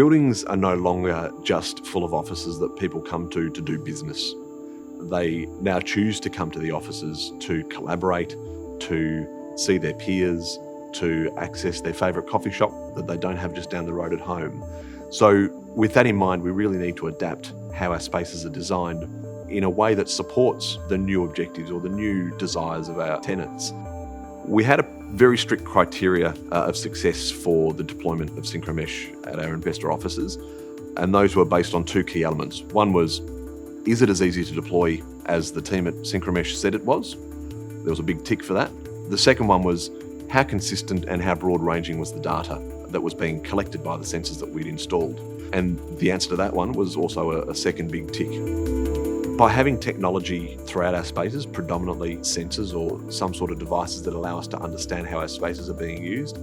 Buildings are no longer just full of offices that people come to do business. They now choose to come to the offices to collaborate, to see their peers, to access their favourite coffee shop that they don't have just down the road at home. So with that in mind, we really need to adapt how our spaces are designed in a way that supports the new objectives or the new desires of our tenants. We had a very strict criteria of success for the deployment of SynchroMesh at our investor offices, and those were based on two key elements. One was, is it as easy to deploy as the team at SynchroMesh said it was? There was a big tick for that. The second one was, how consistent and how broad-ranging was the data that was being collected by the sensors that we'd installed? And the answer to that one was also a second big tick. By having technology throughout our spaces, predominantly sensors or some sort of devices that allow us to understand how our spaces are being used,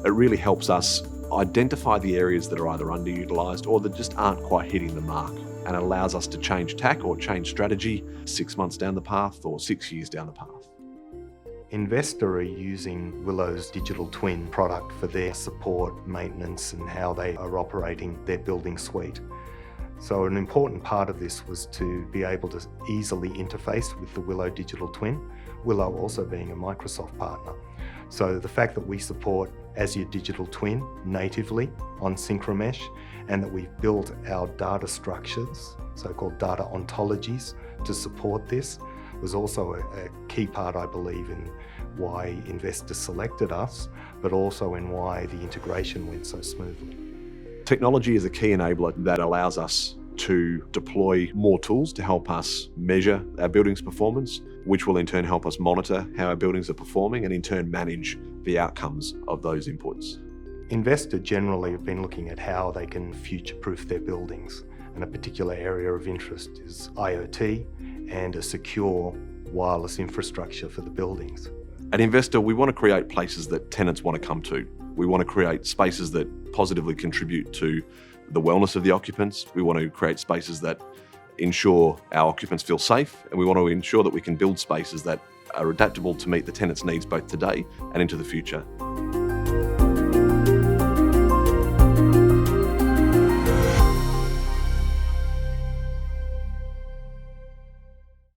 it really helps us identify the areas that are either underutilised or that just aren't quite hitting the mark, and allows us to change tack or change strategy 6 months down the path or 6 years down the path. Investa are using Willow's digital twin product for their support, maintenance, and how they are operating their building suite. So an important part of this was to be able to easily interface with the Willow digital twin, Willow also being a Microsoft partner. So the fact that we support Azure Digital Twin natively on SynchroMesh, and that we've built our data structures, so-called data ontologies, to support this, was also a key part, I believe, in why investors selected us, but also in why the integration went so smoothly. Technology is a key enabler that allows us to deploy more tools to help us measure our building's performance, which will in turn help us monitor how our buildings are performing and in turn manage the outcomes of those inputs. Investors generally have been looking at how they can future-proof their buildings, and a particular area of interest is IoT and a secure wireless infrastructure for the buildings. At Investa, we want to create places that tenants want to come to. We want to create spaces that positively contribute to the wellness of the occupants. We want to create spaces that ensure our occupants feel safe, and we want to ensure that we can build spaces that are adaptable to meet the tenants' needs both today and into the future.